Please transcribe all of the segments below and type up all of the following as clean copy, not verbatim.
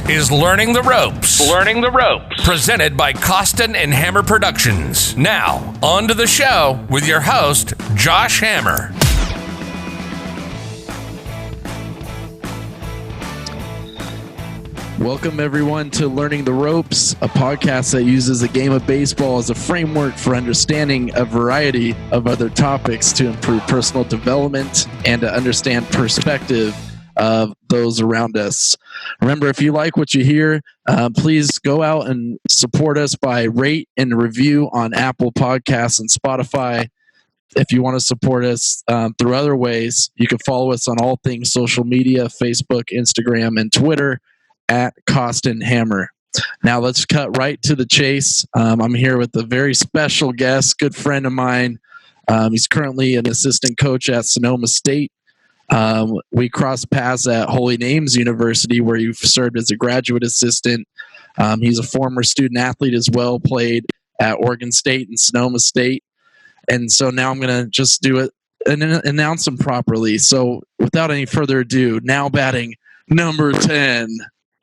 is Learning the Ropes. Learning the Ropes. Presented by Costin and Hammer Productions. Now, on to the show with your host, Josh Hammer. Welcome, everyone, to Learning the Ropes, a podcast that uses a game of baseball as a framework for understanding a variety of other topics to improve personal development and to understand perspective of those around us. Remember, if you like what you hear, please go out and support us by rate and review on Apple Podcasts and Spotify. If you want to support us through other ways, you can follow us on all things social media, Facebook, Instagram, and Twitter at Costin Hammer. Now let's cut right to the chase. I'm here with a very special guest, good friend of mine. He's currently an assistant coach at Sonoma State. We crossed paths at Holy Names University, where you've served as a graduate assistant. He's a former student athlete as well, played at Oregon State and Sonoma State. And so now I'm going to just do it and announce him properly. So without any further ado, now batting number 10,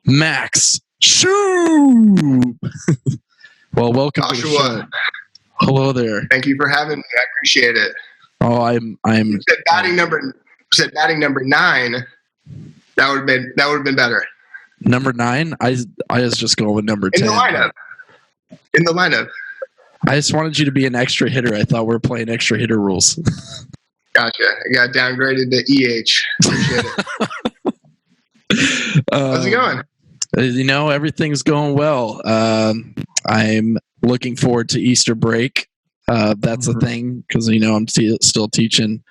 Max Shupe. Well, welcome Joshua. to the show. Hello there. Thank you for having me. I appreciate it. Oh, I'm. You said batting number 9. That would have been better. Number 9. I was just going with number 10. In the lineup. I just wanted you to be an extra hitter. I thought we were playing extra hitter rules. Gotcha. I got downgraded to EH. Appreciate it. How's it going? Everything's going well. I'm looking forward to Easter break. That's a thing because, I'm still teaching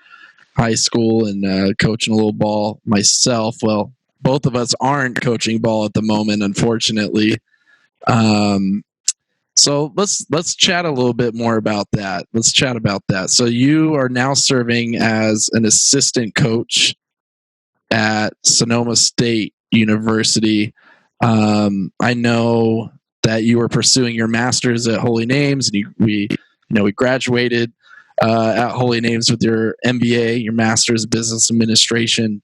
high school and coaching a little ball myself. Well, both of us aren't coaching ball at the moment, unfortunately. So let's chat a little bit more about that. So you are now serving as an assistant coach at Sonoma State University. I know that you were pursuing your master's at Holy Names, and we graduated at Holy Names with your MBA, your master's of business administration.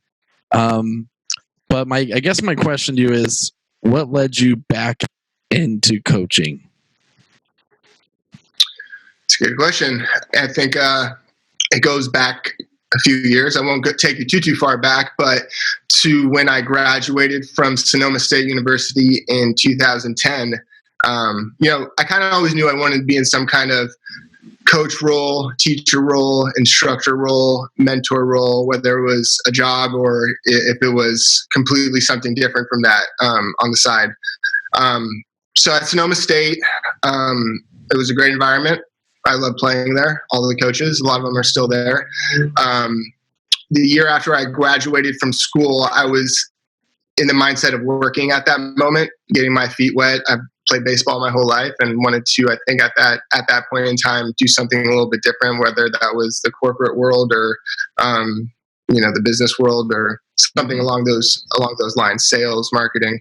But I guess my question to you is, what led you back into coaching? It's a good question. I think it goes back a few years. I won't take you too far back, but to when I graduated from Sonoma State University in 2010. I kind of always knew I wanted to be in some kind of coach role, teacher role, instructor role, mentor role, whether it was a job or if it was completely something different from that on the side. So at Sonoma State, it was a great environment. I love playing there. All the coaches, a lot of them are still there. The year after I graduated from school, I was in the mindset of working at that moment, getting my feet wet. I've played baseball my whole life and wanted to, I think at that point in time, do something a little bit different, whether that was the corporate world or, the business world or something along those lines, sales, marketing,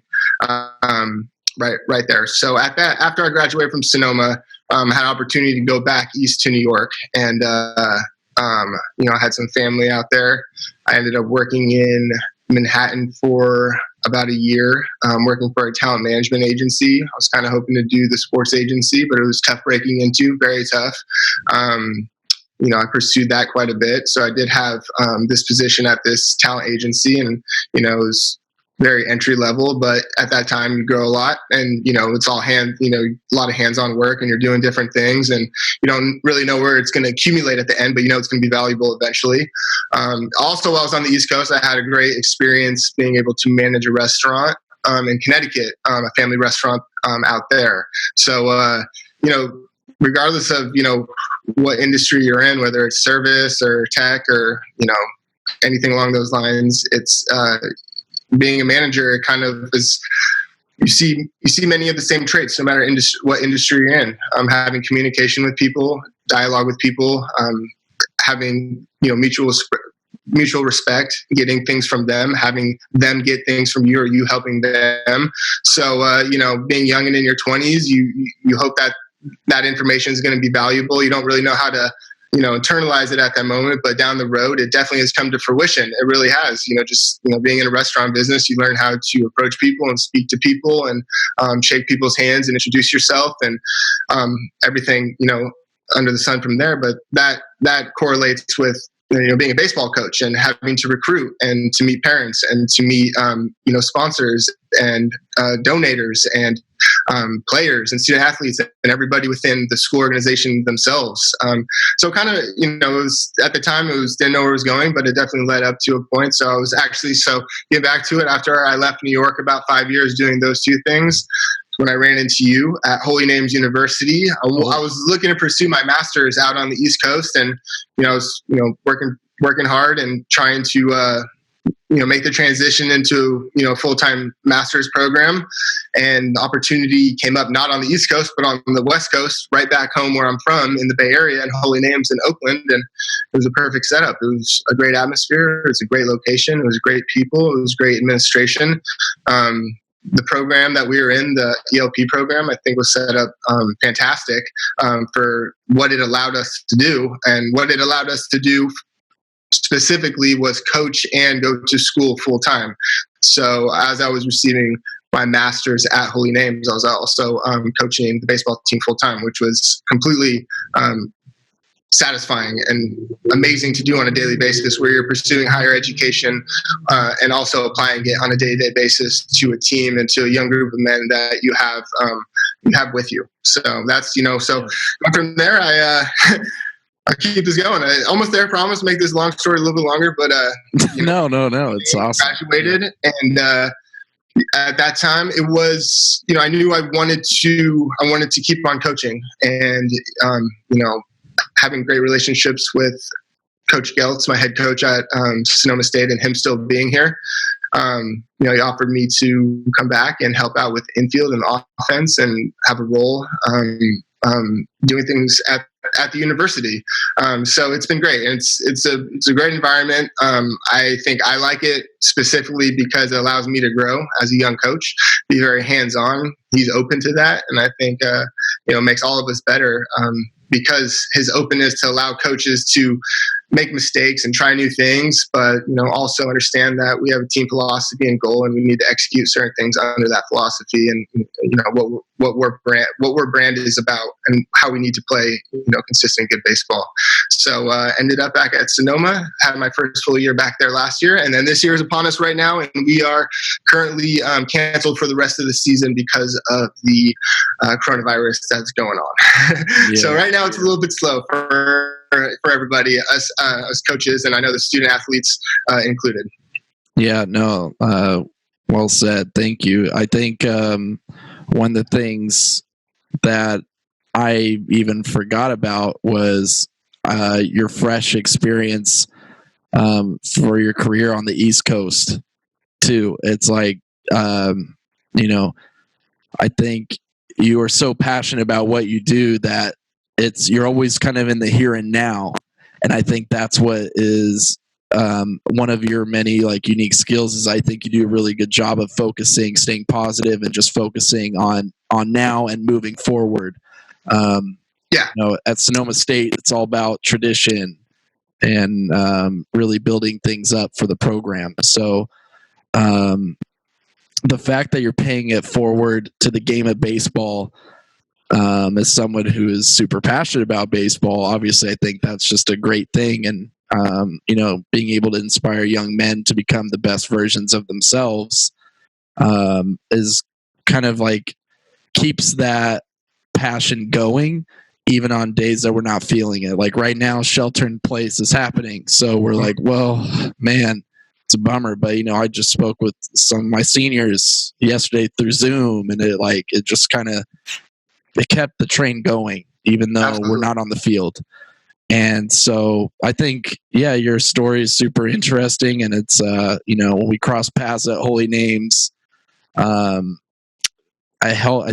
right there. So after I graduated from Sonoma, I had an opportunity to go back east to New York, and I had some family out there. I ended up working in Manhattan for about a year, working for a talent management agency. I was kind of hoping to do the sports agency, but it was tough breaking into, very tough. I pursued that quite a bit. So I did have this position at this talent agency, and it was very entry level, but at that time you grow a lot, and it's all a lot of hands-on work, and you're doing different things, and you don't really know where it's going to accumulate at the end, but it's going to be valuable eventually. Also, while I was on the East Coast, I had a great experience being able to manage a restaurant in Connecticut, a family restaurant out there. So regardless of what industry you're in, whether it's service or tech or anything along those lines, it's being a manager, it kind of is, you see many of the same traits, no matter what industry you're in. Having communication with people, dialogue with people, having mutual respect, getting things from them, having them get things from you, or you helping them. So being young and in your 20s, you hope that information is going to be valuable. You don't really know how to internalize it at that moment, but down the road, it definitely has come to fruition. It really has. Being in a restaurant business, you learn how to approach people and speak to people and shake people's hands and introduce yourself and everything, under the sun from there. But that correlates with being a baseball coach and having to recruit and to meet parents and to meet sponsors and donators and players and student athletes and everybody within the school organization themselves. So kind of, it was, at the time, didn't know where it was going, but it definitely led up to a point. So I was actually, getting back to it, after I left New York about 5 years doing those two things, when I ran into you at Holy Names University, I was looking to pursue my master's out on the East Coast, and I was working hard and trying to make the transition into a full-time master's program. And the opportunity came up not on the East Coast but on the West Coast, right back home where I'm from in the Bay Area, and Holy Names in Oakland. And it was a perfect setup. It was a great atmosphere. It was a great location. It was great people. It was great administration. The program that we were in, the ELP program, I think was set up fantastic for what it allowed us to do. And what it allowed us to do specifically was coach and go to school full time. So as I was receiving my master's at Holy Names, I was also coaching the baseball team full time, which was completely satisfying and amazing to do on a daily basis, where you're pursuing higher education and also applying it on a day-to-day basis to a team and to a young group of men that you have with you. So that's, so from there, I keep this going. I almost there, promise, make this long story a little bit longer, but no, it's awesome. Graduated, and at that time it was, I knew I wanted to keep on coaching, and having great relationships with Coach Geltz, my head coach at Sonoma State, and him still being here. He offered me to come back and help out with infield and offense and have a role doing things at the university. So it's been great. And it's a great environment. I think I like it specifically because it allows me to grow as a young coach, be very hands-on. He's open to that. And I think, makes all of us better because his openness to allow coaches to make mistakes and try new things, but also understand that we have a team philosophy and goal, and we need to execute certain things under that philosophy, and what we're brand is about, and how we need to play consistent good baseball. So ended up back at Sonoma, had my first full year back there last year, and then this year is upon us right now, and we are currently canceled for the rest of the season because of the coronavirus that's going on. So right now it's a little bit slow for everybody, us coaches, and I know the student athletes included. Yeah, no, well said. Thank you. I think one of the things that I even forgot about was your fresh experience for your career on the East Coast too. It's like, I think you are so passionate about what you do that you're always kind of in the here and now. And I think that's what is one of your many unique skills is I think you do a really good job of focusing, staying positive, and just focusing on now and moving forward. At Sonoma State, it's all about tradition and really building things up for the program. So the fact that you're paying it forward to the game of baseball, as someone who is super passionate about baseball, obviously I think that's just a great thing. And, being able to inspire young men to become the best versions of themselves is kind of keeps that passion going, even on days that we're not feeling it. Like right now, shelter in place is happening. So we're like, well, man, it's a bummer. But, I just spoke with some of my seniors yesterday through Zoom, and it just kind of, it kept the train going, even though Absolutely. We're not on the field. And so I think, your story is super interesting. And it's, when we crossed paths at Holy Names, I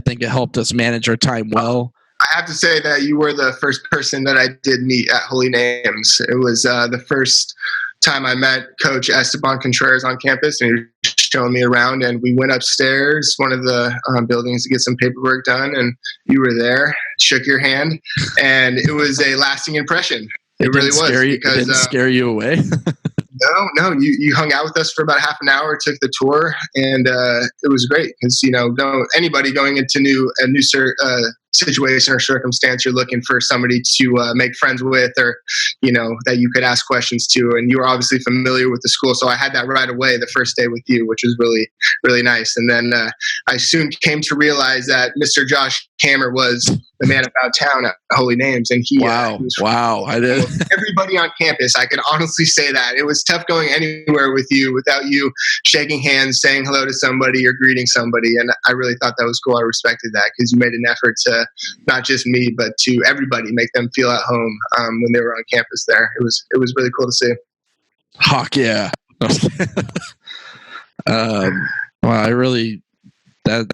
think it helped us manage our time well. I have to say that you were the first person that I did meet at Holy Names. It was the first time I met Coach Esteban Contreras on campus, and he was showing me around, and we went upstairs, one of the buildings, to get some paperwork done, and you were there, shook your hand, and it was a lasting impression. It really was. It didn't scare you away? No. You hung out with us for about half an hour, took the tour, and it was great. Because anybody going into a new situation or circumstance, you're looking for somebody to make friends with, or that you could ask questions to. And you were obviously familiar with the school, so I had that right away the first day with you, which was really, really nice. And then I soon came to realize that Mr. Josh Kammer was the man about town at Holy Names, and he was I did. Everybody on campus. I can honestly say that it was tough going anywhere with you without you shaking hands, saying hello to somebody, or greeting somebody. And I really thought that was cool. I respected that because you made an effort to not just me, but to everybody, make them feel at home when they were on campus there. It was really cool to see. Hawk, yeah.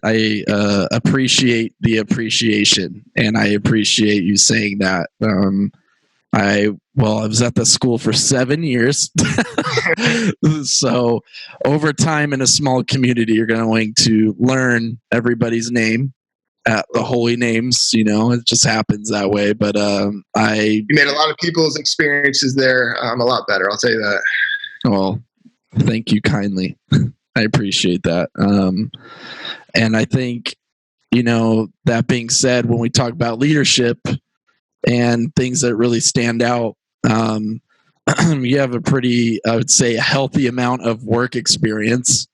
I appreciate the appreciation, and I appreciate you saying that. I was at the school for 7 years. So over time in a small community, you're going to learn everybody's name at the Holy Names. It just happens that way. But you made a lot of people's experiences there a lot better. I'll tell you that. Well, thank you kindly. I appreciate that. And I think, that being said, when we talk about leadership and things that really stand out, you have a pretty, I would say, a healthy amount of work experience.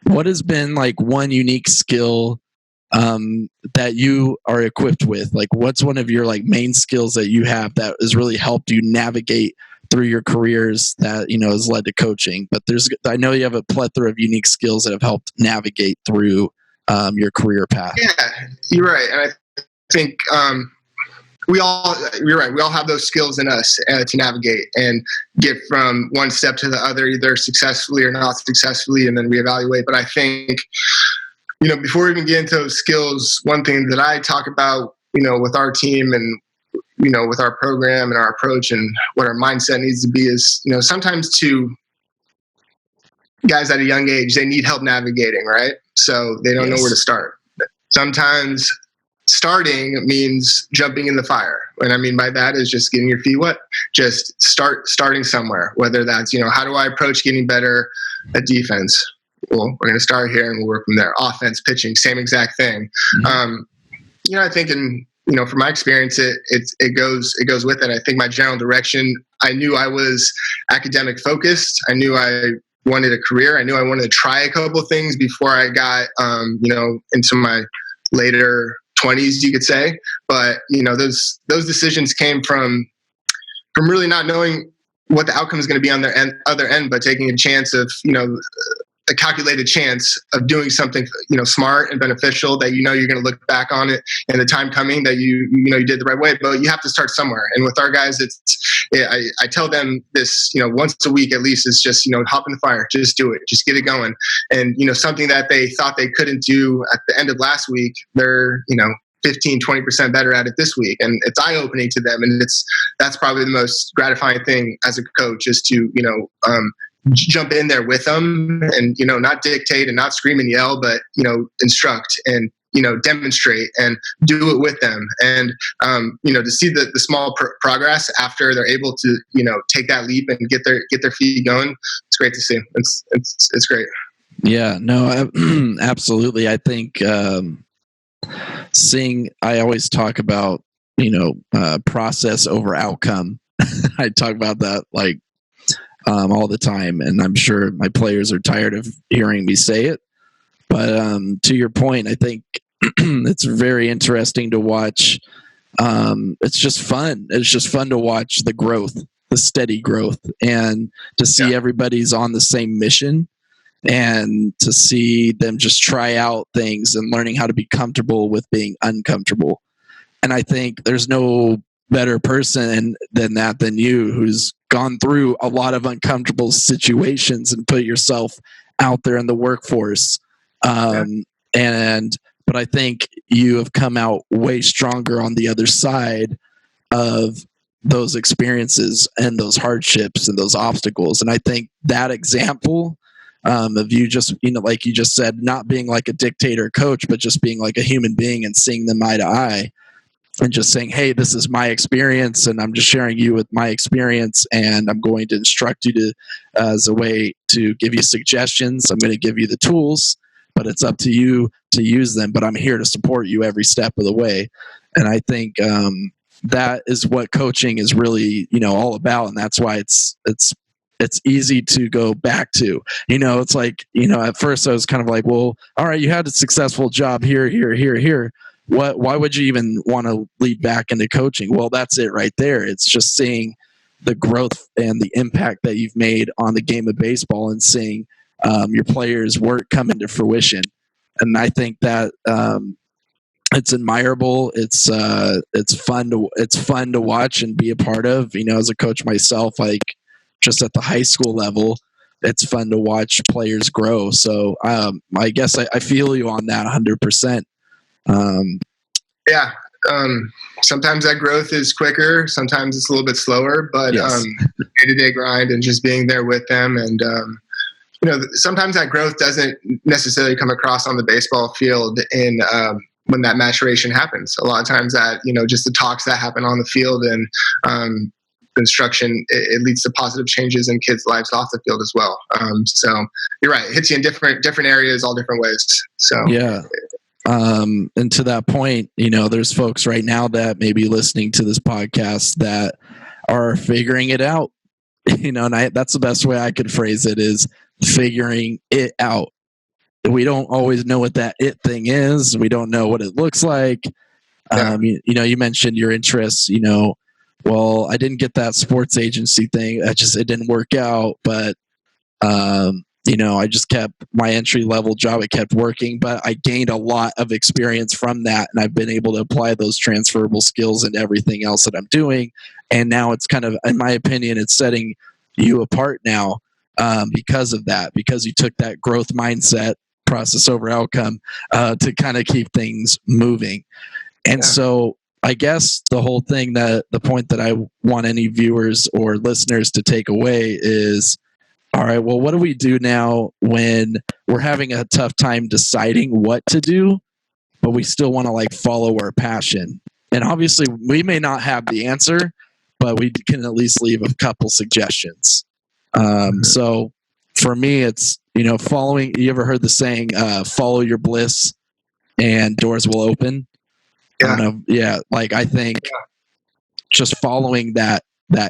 What has been like one unique skill that you are equipped with? Like, what's one of your main skills that you have that has really helped you navigate through your careers that has led to coaching? But I know you have a plethora of unique skills that have helped navigate through your career path. Yeah, you're right, and I think you're right. We all have those skills in us to navigate and get from one step to the other, either successfully or not successfully, and then reevaluate. But I think, before we even get into those skills, one thing that I talk about, with our team and, with our program and our approach and what our mindset needs to be is, sometimes to guys at a young age, they need help navigating, right? So they don't know where to start. Sometimes starting means jumping in the fire. What I mean by that is just getting your feet wet. Just starting somewhere, whether that's, how do I approach getting better at defense? Well, we're going to start here and we'll work from there. Offense, pitching, same exact thing. Mm-hmm. I think from my experience, it goes with it. I think my general direction, I knew I was academic focused. I knew I wanted a career. I knew I wanted to try a couple of things before I got, into my later 20s, you could say. But, those decisions came from really not knowing what the outcome is going to be on their other end, but taking a chance of, a calculated chance of doing something, smart and beneficial that you're going to look back on it and the time coming that you did the right way. But you have to start somewhere. And with our guys, I tell them this, once a week at least, is just, hop in the fire, just do it, just get it going. And, something that they thought they couldn't do at the end of last week, they're, 15, 20% better at it this week. And it's eye-opening to them. And that's probably the most gratifying thing as a coach, is to, jump in there with them and, not dictate and not scream and yell, but, instruct and, demonstrate and do it with them. And, to see the small progress after they're able to, take that leap and get their feet going. It's great to see. It's great. Yeah, no, absolutely. I think, I always talk about, process over outcome. I talk about that all the time, and I'm sure my players are tired of hearing me say it. But to your point, I think it's very interesting to watch. It's just fun. It's just fun to watch the growth, the steady growth, and to see everybody's on the same mission, and to see them just try out things and learning how to be comfortable with being uncomfortable. And I think there's no better person than you, who's gone through a lot of uncomfortable situations and put yourself out there in the workforce. But I think you have come out way stronger on the other side of those experiences and those hardships and those obstacles. And I think that example of you just, like you just said, not being like a dictator coach, but just being like a human being and seeing them eye to eye, and just saying, hey, this is my experience, and I'm just sharing you with my experience, and I'm going to instruct you to as a way to give you suggestions. I'm going to give you the tools, but it's up to you to use them. But I'm here to support you every step of the way. And I think that is what coaching is really, all about. And that's why it's easy to go back to. It's like, at first I was kind of like, well, all right, you had a successful job here. Why would you even want to lead back into coaching? Well, that's it right there. It's just seeing the growth and the impact that you've made on the game of baseball, and seeing your players' work come into fruition. And I think that it's admirable. It's fun to watch and be a part of. As a coach myself, like just at the high school level, it's fun to watch players grow. So I guess I feel you on that 100%. Yeah. Sometimes that growth is quicker. Sometimes it's a little bit slower, but yes. Day-to-day grind and just being there with them. And, sometimes that growth doesn't necessarily come across on the baseball field in when that maturation happens. A lot of times that, just the talks that happen on the field and instruction, it leads to positive changes in kids' lives off the field as well. So you're right. It hits you in different areas, all different ways. So yeah. And to that point, there's folks right now that may be listening to this podcast that are figuring it out, and that's the best way I could phrase it, is figuring it out. We don't always know what that it thing is. We don't know what it looks like. Yeah. You mentioned your interests, well, I didn't get that sports agency thing. It didn't work out, but, I just kept my entry level job. It kept working, but I gained a lot of experience from that. And I've been able to apply those transferable skills into everything else that I'm doing. And now it's kind of, in my opinion, it's setting you apart now because of that, because you took that growth mindset, process over outcome, to kind of keep things moving. And so I guess the whole thing, the point that I want any viewers or listeners to take away is, all right, well, what do we do now when we're having a tough time deciding what to do, but we still want to follow our passion? And obviously we may not have the answer, but we can at least leave a couple suggestions. So for me, it's, following, you ever heard the saying, follow your bliss and doors will open? Yeah. I don't know. Yeah. I think just following that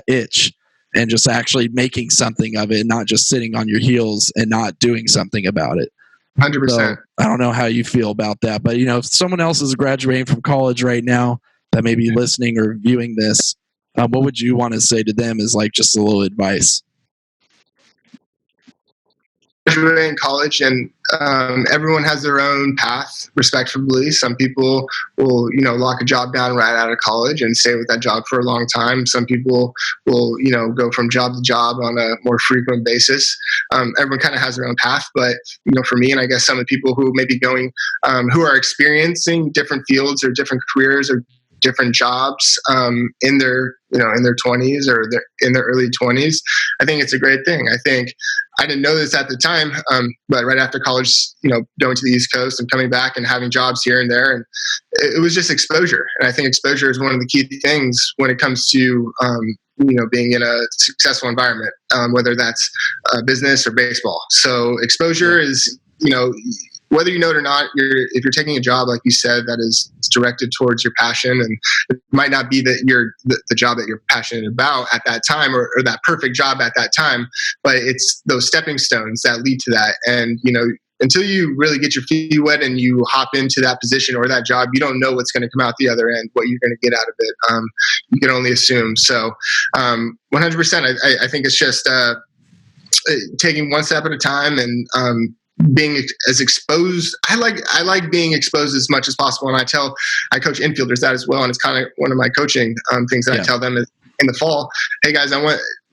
itch and just actually making something of it, not just sitting on your heels and not doing something about it. 100%. So, I don't know how you feel about that, but if someone else is graduating from college right now that may be listening or viewing this, what would you want to say to them as just a little advice? In college, and everyone has their own path, respectfully. Some people will, lock a job down right out of college and stay with that job for a long time. Some people will, go from job to job on a more frequent basis. Everyone kind of has their own path, but, for me, and I guess some of the people who may be going, who are experiencing different fields or different careers or different jobs in their 20s or in their early 20s, I think it's a great thing. I think I didn't know this at the time, but right after college, going to the East Coast and coming back and having jobs here and there, and it was just exposure. And I think exposure is one of the key things when it comes to being in a successful environment, whether that's business or baseball. So exposure is, whether you know it or not, if you're taking a job, like you said, that is directed towards your passion, and it might not be that you're the job that you're passionate about at that time or that perfect job at that time, but it's those stepping stones that lead to that. And, until you really get your feet wet and you hop into that position or that job, you don't know what's going to come out the other end, what you're going to get out of it. You can only assume. So 100%, I think it's just taking one step at a time and being as exposed. I like being exposed as much as possible, and I coach infielders that as well, and it's kind of one of my coaching things that I tell them is in the fall, hey guys,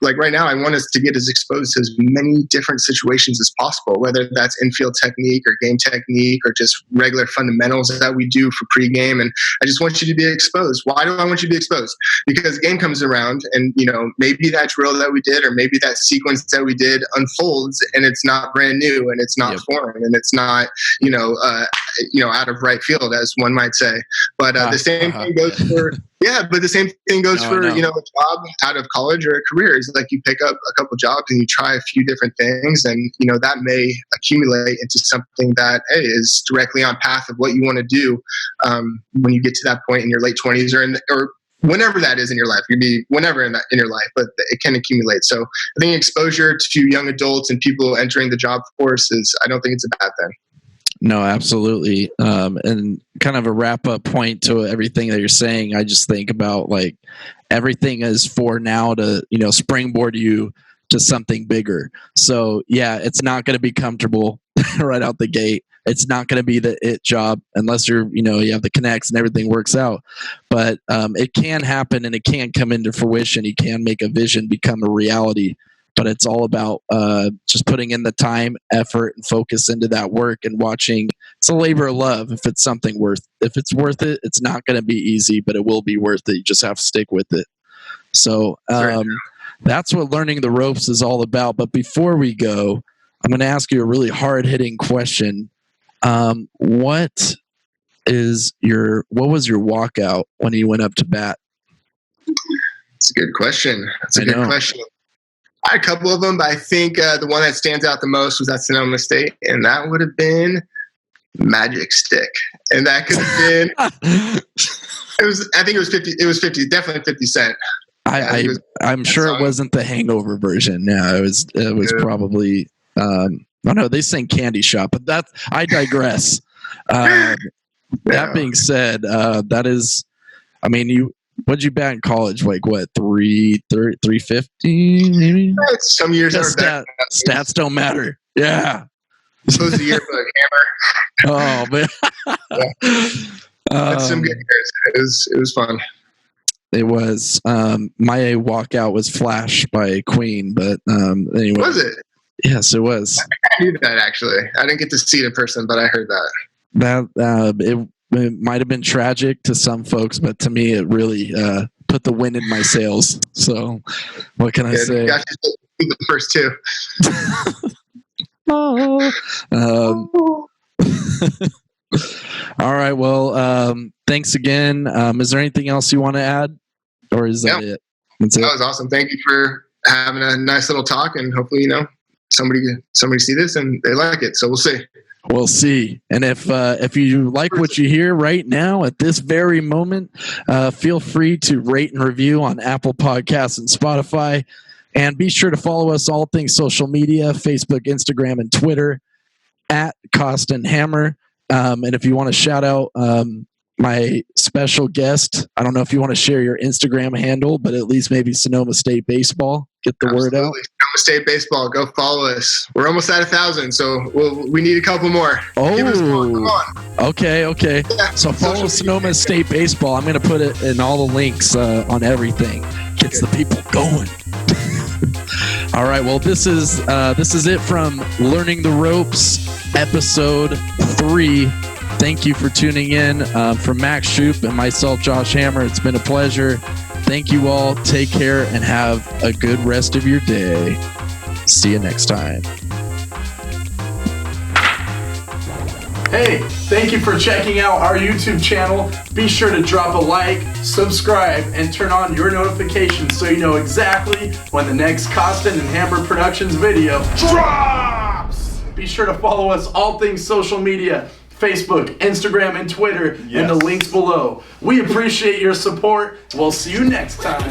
like right now, I want us to get as exposed to as many different situations as possible, whether that's infield technique or game technique or just regular fundamentals that we do for pregame. And I just want you to be exposed. Why do I want you to be exposed? Because game comes around and, maybe that drill that we did or maybe that sequence that we did unfolds and it's not brand new and it's not foreign and it's not, out of right field, as one might say. But the same thing goes for but the same thing goes for a job out of college or a career. Is like you pick up a couple jobs and you try a few different things, and that may accumulate into something that is directly on path of what you want to do when you get to that point in your late 20s or whenever that is in your life. You'd be whenever in your life, but it can accumulate. So I think exposure to young adults and people entering the job force I don't think it's a bad thing. No, absolutely. And kind of a wrap up point to everything that you're saying. I just think about like everything is for now to, springboard you to something bigger. So yeah, it's not going to be comfortable right out the gate. It's not going to be the it job unless you have the connects and everything works out. But it can happen and it can come into fruition. You can make a vision become a reality. But it's all about just putting in the time, effort, and focus into that work and watching. It's a labor of love. If it's worth it, it's not going to be easy, but it will be worth it. You just have to stick with it. So that's what learning the ropes is all about. But before we go, I'm going to ask you a really hard-hitting question. What was your walkout when you went up to bat? That's a good question. I had a couple of them, but I think the one that stands out the most was at Sonoma State, and that would have been Magic Stick. And that could have been I think it was 50. It was 50, definitely 50 Cent. I'm sure it wasn't the Hangover version. Yeah, it was probably no, they sang Candy Shop, but I digress. That being said, that is, what'd you bat in college? Like what, 350 maybe? Some years stats don't matter. Yeah. This was the year for the hammer. Oh man. That's some good years. It was fun. It was. My walkout was Flash by Queen, but anyway. Was it? Yes, it was. I knew that actually. I didn't get to see it in person, but I heard that. It might have been tragic to some folks, but to me, it really put the wind in my sails. So, what can I say? Got you the first two. All right. Well, thanks again. Is there anything else you want to add, or is that it? That's it? That was awesome. Thank you for having a nice little talk, and hopefully, somebody see this and they like it. So we'll see. We'll see. And if you like what you hear right now at this very moment, feel free to rate and review on Apple Podcasts and Spotify. And be sure to follow us all things social media, Facebook, Instagram, and Twitter at Cost and Hammer. And if you want to shout out my special guest, I don't know if you want to share your Instagram handle, but at least maybe Sonoma State Baseball. Get the word out. Sonoma State Baseball. Go follow us. We're almost at 1,000, so we need a couple more. Oh, give us more. Come on. Okay. Yeah, so follow Sonoma State Baseball. I'm going to put it in all the links on everything. Gets the people going. All right. Well, this is it from Learning the Ropes, episode 3. Thank you for tuning in. From Max Shupe and myself, Josh Hammer, it's been a pleasure. Thank you all. Take care and have a good rest of your day. See you next time. Hey, thank you for checking out our YouTube channel. Be sure to drop a like, subscribe, and turn on your notifications so you know exactly when the next Costin and Hammer Productions video drops. Be sure to follow us all things social media. Facebook, Instagram, and Twitter, and the links below. We appreciate your support. We'll see you next time.